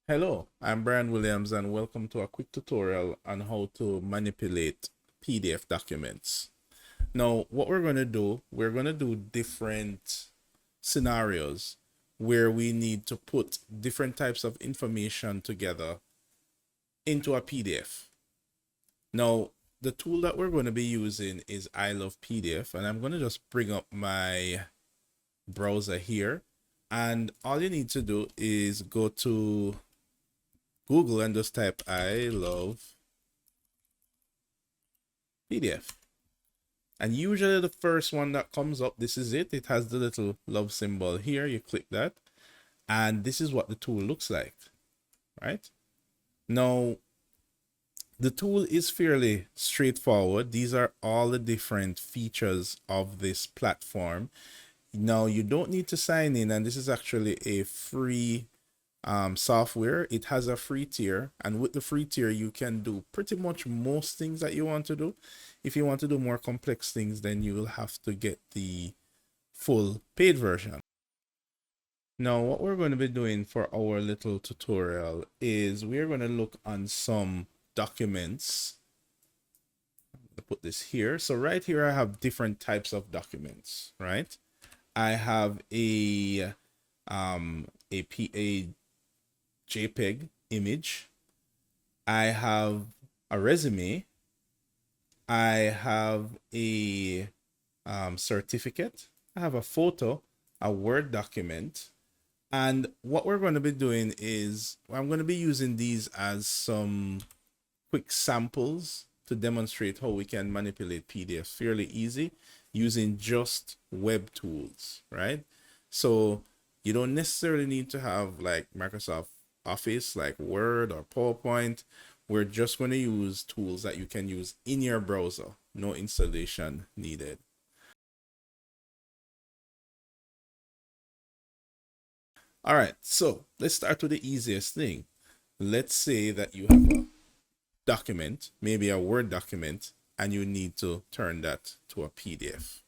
Hello, I'm Brian Williams and welcome to a quick tutorial on how to manipulate PDF documents. Now, what we're going to do different scenarios where we need to put different types of information together into a PDF. Now, the tool that we're going to be using is I Love PDF, and I'm going to just bring up my browser here. And all you need to do is go to Google and just type I love PDF. And usually the first one that comes up, this is it. It has the little love symbol here. You click that. And this is what the tool looks like, right? Now, the tool is fairly straightforward. These are all the different features of this platform. Now, you don't need to sign in, and this is actually a free software. It has a free tier, and with the free tier you can do pretty much most things that you want to do. If you want to do more complex things, then you will have to get the full paid version. Now what we're going to be doing for our little tutorial is we're going to look on some documents. I'll put this here. So right here I have different types of documents, right? I have a JPEG image. I have a resume. I have a certificate. I have a photo, a Word document. And what we're going to be doing is I'm going to be using these as some quick samples to demonstrate how we can manipulate PDFs fairly easy using just web tools, right? So you don't necessarily need to have like Microsoft Office, like Word or PowerPoint. We're just going to use tools that you can use in your browser. No installation needed. All right, so let's start with the easiest thing. Let's say that you have a document, maybe a Word document, and you need to turn that to a PDF.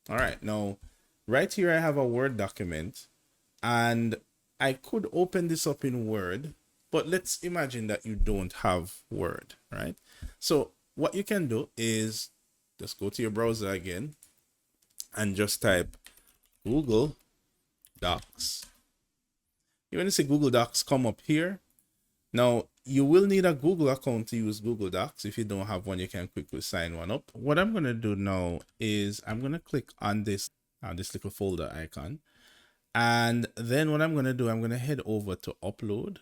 All right, now right here I have a Word document, and I could open this up in Word, but let's imagine that you don't have Word, right? So what you can do is just go to your browser again and just type Google Docs. You're going to see Google Docs come up here. Now, you will need a Google account to use Google Docs. If you don't have one, you can quickly sign one up. What I'm going to do now is I'm going to click on this little folder icon. And then what I'm going to do, I'm going to head over to upload.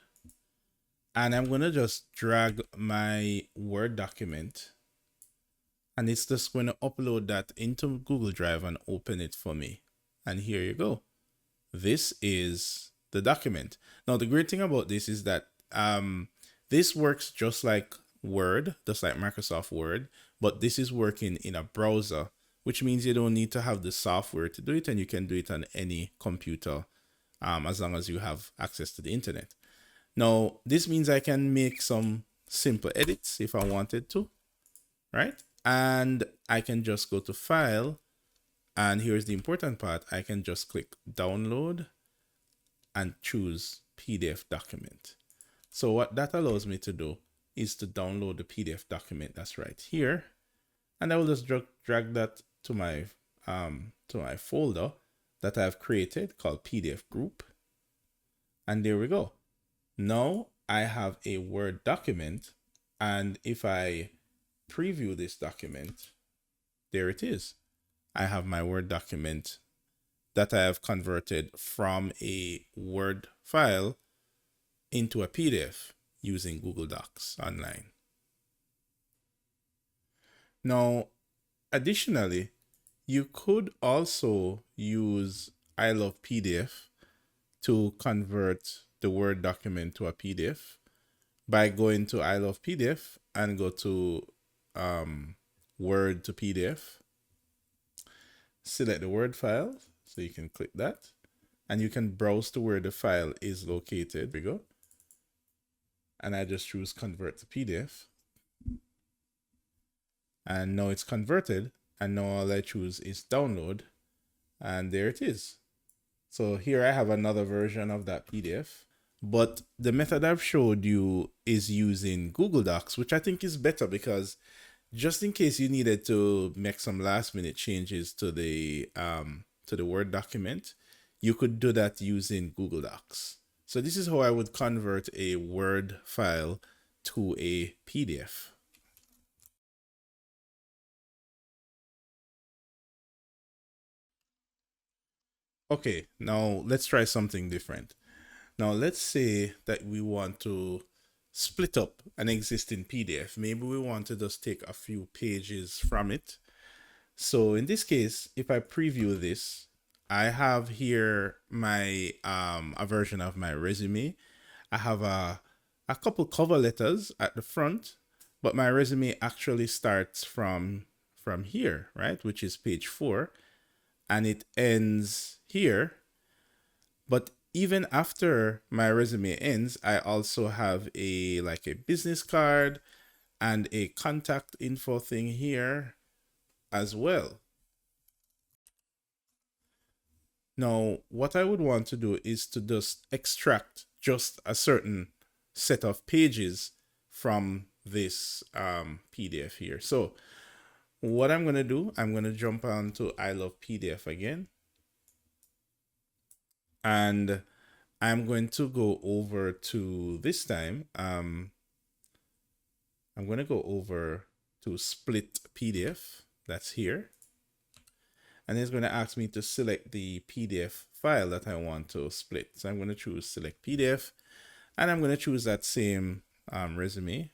And I'm going to just drag my Word document. And it's just going to upload that into Google Drive and open it for me. And here you go. This is the document. Now, the great thing about this is that this works just like Word, just like Microsoft Word, but this is working in a browser, which means you don't need to have the software to do it, and you can do it on any computer as long as you have access to the internet. Now, this means I can make some simple edits if I wanted to, right? And I can just go to File, and here's the important part. I can just click Download and choose PDF document. So what that allows me to do is to download the PDF document that's right here, and I will just drag that to my folder that I've created called PDF group, and there we go. Now I have a Word document, and if I preview this document, there it is. I have my Word document that I have converted from a Word file into a PDF using Google Docs online. Now, additionally, you could also use I Love PDF to convert the Word document to a PDF by going to I Love PDF and go to Word to PDF. Select the Word file, so you can click that, and you can browse to where the file is located. There we go. And I just choose Convert to PDF. And now it's converted, and now all I choose is Download, and there it is. So here I have another version of that PDF. But the method I've showed you is using Google Docs, which I think is better because just in case you needed to make some last minute changes to the Word document, you could do that using Google Docs. So this is how I would convert a Word file to a PDF. Okay, now let's try something different. Now let's say that we want to split up an existing PDF. Maybe we want to just take a few pages from it. So in this case, if I preview this, I have here my a version of my resume. I have a couple cover letters at the front, but my resume actually starts from here, right, which is page 4, and it ends here. But even after my resume ends, I also have a like a business card and a contact info thing here as well. Now, what I would want to do is to just extract just a certain set of pages from this PDF here. So what I'm going to do, I'm going to jump on to I Love PDF again. And I'm going to go over to this time. I'm going to go over to split PDF. That's here. And it's going to ask me to select the PDF file that I want to split. So I'm going to choose select PDF, and I'm going to choose that same resume.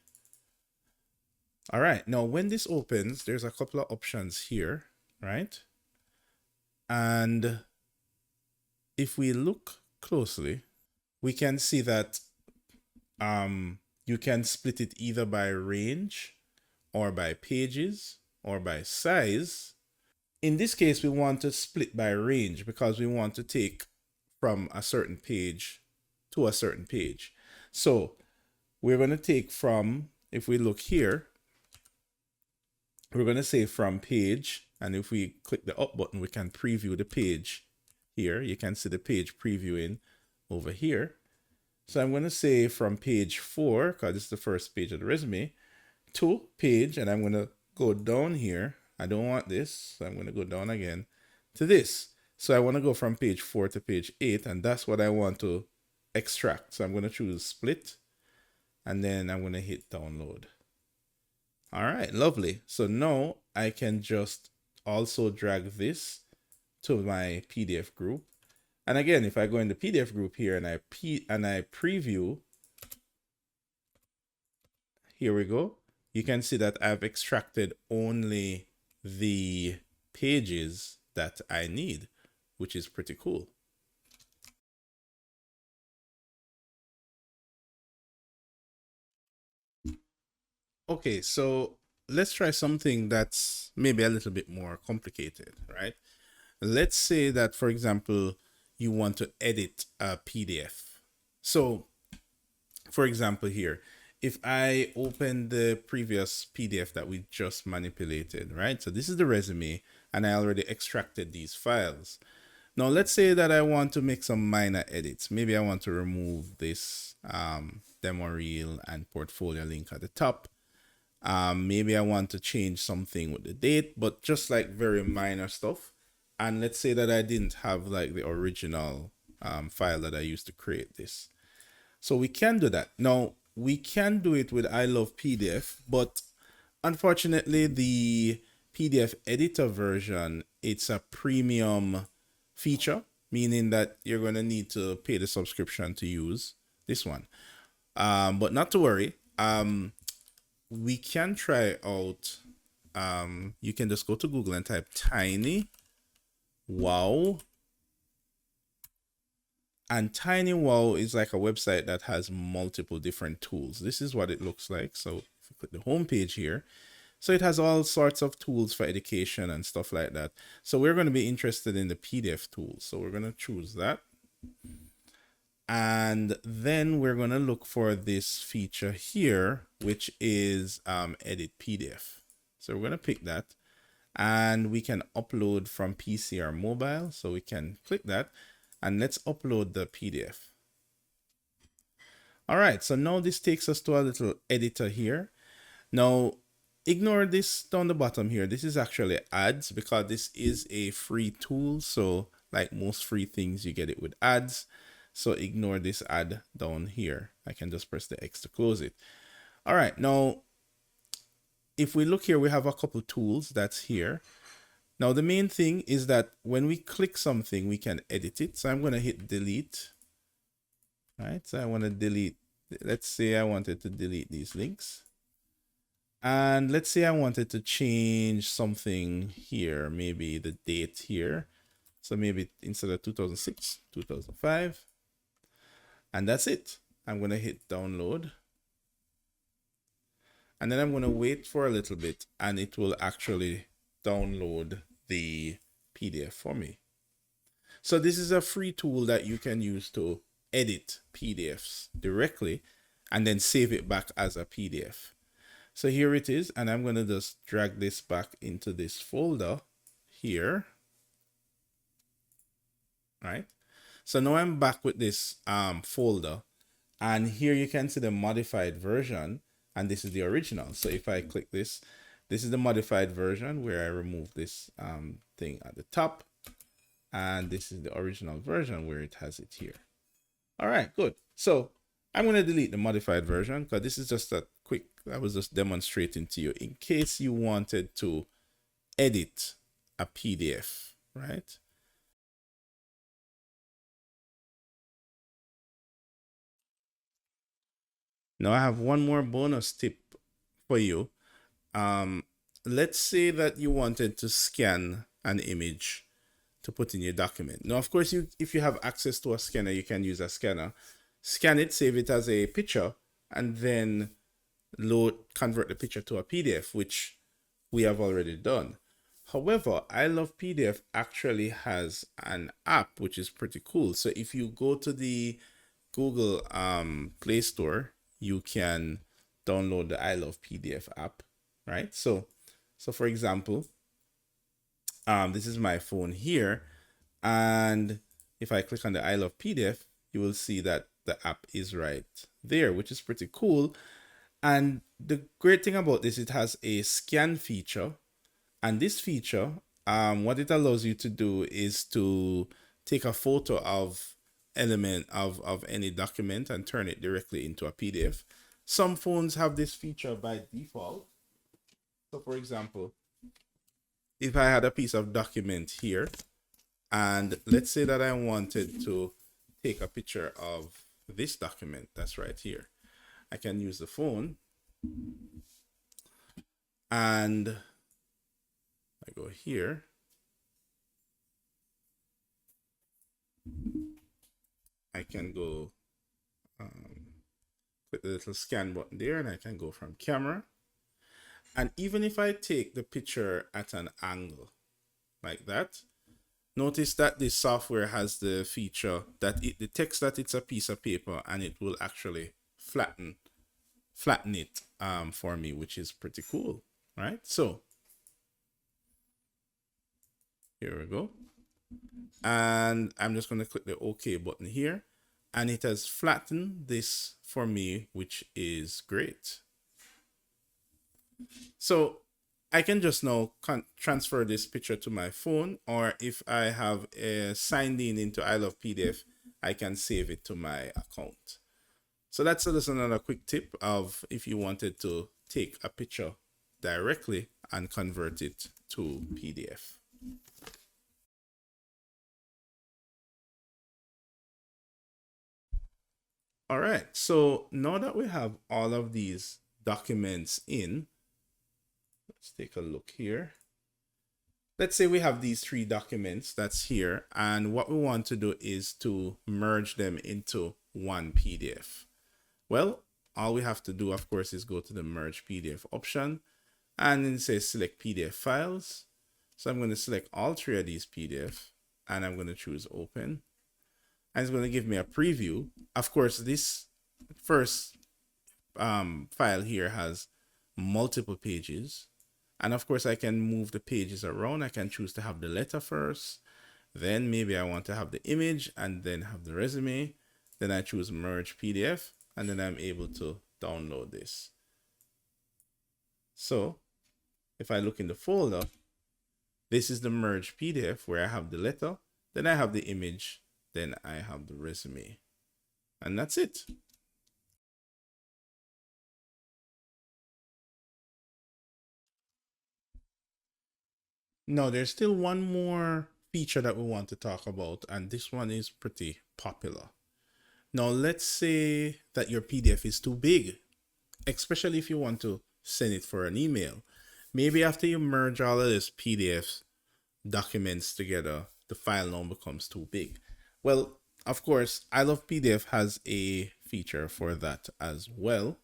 All right. Now, when this opens, there's a couple of options here, right? And if we look closely, we can see that you can split it either by range or by pages or by size. In this case, we want to split by range because we want to take from a certain page to a certain page. So we're going to take from, if we look here, we're going to say from page. And if we click the up button, we can preview the page here. You can see the page previewing over here. So I'm going to say from page 4, because this is the first page of the resume, to page, and I'm going to go down here. I don't want this, so I'm going to go down again to this. So I want to go from page 4 to page 8, and that's what I want to extract. So I'm going to choose split, and then I'm going to hit download. All right, lovely. So now I can just also drag this to my PDF group. And again, if I go in the PDF group here and I preview, here we go. You can see that I've extracted only the pages that I need, which is pretty cool. Okay, so let's try something that's maybe a little bit more complicated, right? Let's say that, for example, you want to edit a PDF. So, for example, here, if I open the previous PDF that we just manipulated, right? So this is the resume, and I already extracted these files. Now, let's say that I want to make some minor edits. Maybe I want to remove this demo reel and portfolio link at the top. Maybe I want to change something with the date, but just like very minor stuff. And let's say that I didn't have like the original file that I used to create this. So we can do that. Now, we can do it with I Love PDF, but unfortunately, the PDF editor version, it's a premium feature, meaning that you're going to need to pay the subscription to use this one. But not to worry. We can try out, you can just go to Google and type Tiny Wow. And Tiny Wow is like a website that has multiple different tools. This is what it looks like. So if you click the home page here, so it has all sorts of tools for education and stuff like that. So we're going to be interested in the PDF tools. So we're going to choose that. And then we're going to look for this feature here, which is edit PDF. So we're going to pick that, and we can upload from PC or mobile. So we can click that, and let's upload the PDF. All right, so now this takes us to a little editor here. Now, ignore this down the bottom here. This is actually ads because this is a free tool. So like most free things, you get it with ads. So ignore this ad down here. I can just press the X to close it. All right, now, if we look here, we have a couple tools that's here. Now, the main thing is that when we click something, we can edit it. So I'm going to hit delete. All right, so I want to delete. Let's say I wanted to delete these links. And let's say I wanted to change something here, maybe the date here. So maybe instead of 2006, 2005. And that's it. I'm going to hit download. And then I'm going to wait for a little bit and it will actually download the PDF for me. So this is a free tool that you can use to edit PDFs directly and then save it back as a PDF. So here it is, and I'm going to just drag this back into this folder here. All right. So now I'm back with this folder, and here you can see the modified version, and this is the original. So if I click this, this is the modified version where I remove this thing at the top, and this is the original version where it has it here. All right, good. So I'm going to delete the modified version because this is just a quick, I was just demonstrating to you in case you wanted to edit a PDF, right? Now I have one more bonus tip for you. Let's say that you wanted to scan an image to put in your document. Now, of course, if you have access to a scanner, you can use a scanner. Scan it, save it as a picture, and then convert the picture to a PDF, which we have already done. However, I Love PDF actually has an app, which is pretty cool. So if you go to the Google Play Store, you can download the I Love PDF app, right? So for example, this is my phone here, and if I click on the I Love PDF, you will see that the app is right there, which is pretty cool. And the great thing about this, it has a scan feature, and this feature, what it allows you to do is to take a photo of any document and turn it directly into a PDF. Some phones have this feature by default. So for example, if I had a piece of document here, and let's say that I wanted to take a picture of this document that's right here, I can use the phone and I go here. I can go click the little scan button there, and I can go from camera. And even if I take the picture at an angle like that, notice that this software has the feature that it detects that it's a piece of paper and it will actually flatten it for me, which is pretty cool, right? So here we go. And I'm just going to click the OK button here, and it has flattened this for me, which is great. So I can just now transfer this picture to my phone, or if I have signed in into I Love PDF, I can save it to my account. So that's just another quick tip of if you wanted to take a picture directly and convert it to PDF. All right, so now that we have all of these documents in, let's take a look here. Let's say we have these 3 documents that's here, and what we want to do is to merge them into one PDF. Well, all we have to do, of course, is go to the Merge PDF option, and then say Select PDF Files. So I'm going to select all 3 of these PDF, and I'm going to choose Open. And it's going to give me a preview. Of course, this first file here has multiple pages. And of course, I can move the pages around. I can choose to have the letter first. Then maybe I want to have the image and then have the resume. Then I choose Merge PDF. and then I'm able to download this. So if I look in the folder, this is the merge PDF where I have the letter, then I have the image, then I have the resume, and that's it. Now, there's still one more feature that we want to talk about, and this one is pretty popular. Now, let's say that your PDF is too big, especially if you want to send it for an email. Maybe after you merge all of this PDF documents together, the file now becomes too big. Well, of course, I Love PDF has a feature for that as well.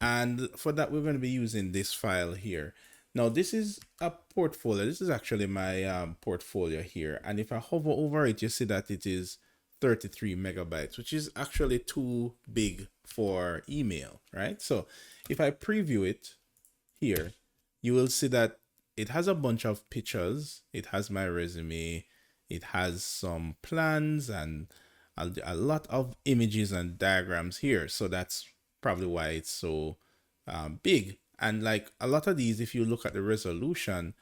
And for that, we're going to be using this file here. Now, this is a portfolio. This is actually my portfolio here. And if I hover over it, you see that it is 33 megabytes, which is actually too big for email, right? So if I preview it here, you will see that it has a bunch of pictures. It has my resume. It has some plans and a lot of images and diagrams here. So that's probably why it's so big. And like a lot of these, if you look at the resolution,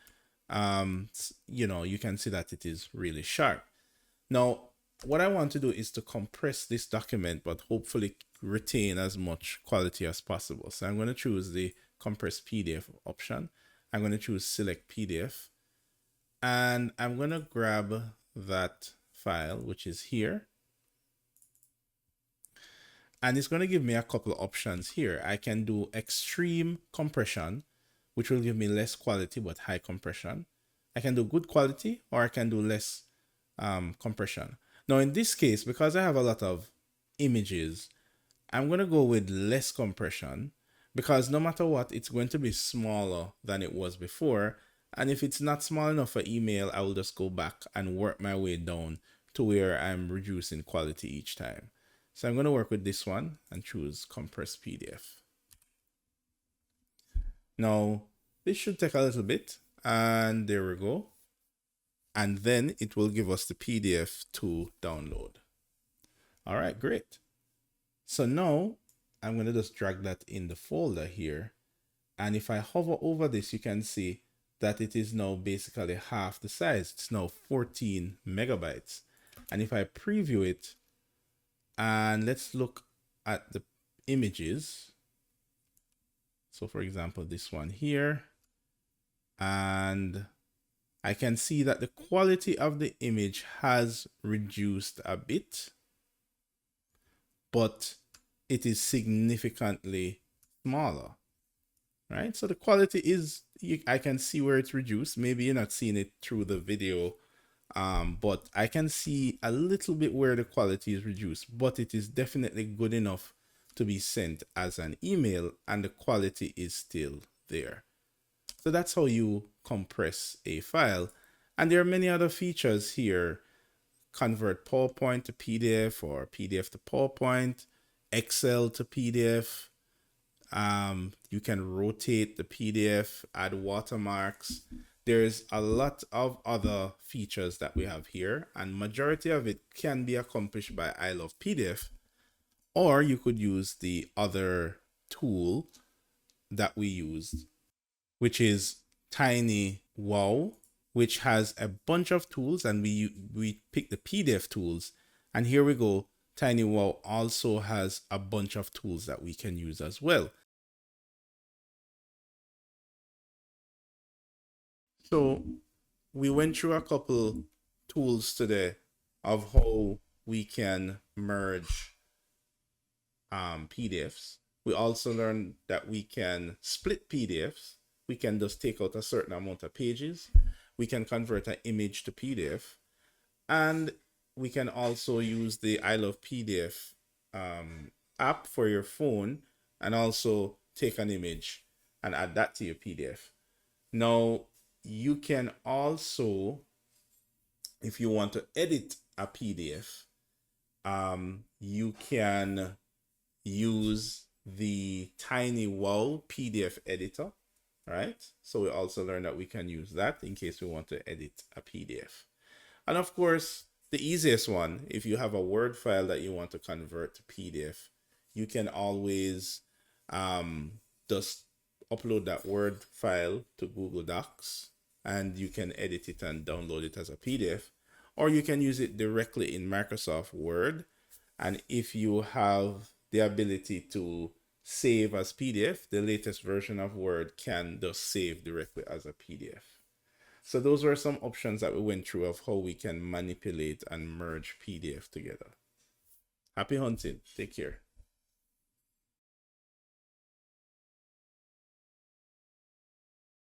you can see that it is really sharp. Now, what I want to do is to compress this document, but hopefully retain as much quality as possible. So I'm going to choose the compress PDF option. I'm going to choose select PDF, and I'm going to grab that file, which is here. And it's going to give me a couple of options here. I can do extreme compression, which will give me less quality but high compression. I can do good quality, or I can do less compression. Now in this case, because I have a lot of images, I'm going to go with less compression, because no matter what, it's going to be smaller than it was before. And if it's not small enough for email, I will just go back and work my way down to where I'm reducing quality each time. So I'm going to work with this one and choose compress PDF. Now, this should take a little bit, and there we go. And then it will give us the PDF to download. All right, great. So now I'm going to just drag that in the folder here. And if I hover over this, you can see that it is now basically half the size. It's now 14 megabytes. And if I preview it, and let's look at the images. So for example, this one here, and I can see that the quality of the image has reduced a bit, but it is significantly smaller, right? So the quality is, I can see where it's reduced. Maybe you're not seeing it through the video, but I can see a little bit where the quality is reduced, but it is definitely good enough to be sent as an email, and the quality is still there. So that's how you compress a file. And there are many other features here. Convert PowerPoint to PDF or PDF to PowerPoint, Excel to PDF. You can rotate the PDF, add watermarks. There's a lot of other features that we have here, and majority of it can be accomplished by I Love PDF, or you could use the other tool that we used, which is TinyWow, which has a bunch of tools, and we pick the PDF tools, and here we go. TinyWow also has a bunch of tools that we can use as well. So we went through a couple tools today of how we can merge PDFs. We also learned that we can split PDFs. We can just take out a certain amount of pages. We can convert an image to PDF. And we can also use the I Love PDF app for your phone, and also take an image and add that to your PDF. Now, you can also, if you want to edit a PDF, you can use the TinyWow PDF editor, right? So we also learned that we can use that in case we want to edit a PDF. And of course, the easiest one, if you have a Word file that you want to convert to PDF, you can always just upload that Word file to Google Docs and you can edit it and download it as a PDF, or you can use it directly in Microsoft Word. And if you have the ability to save as PDF, the latest version of Word can just save directly as a PDF. So those were some options that we went through of how we can manipulate and merge PDF together. Happy hunting. Take care.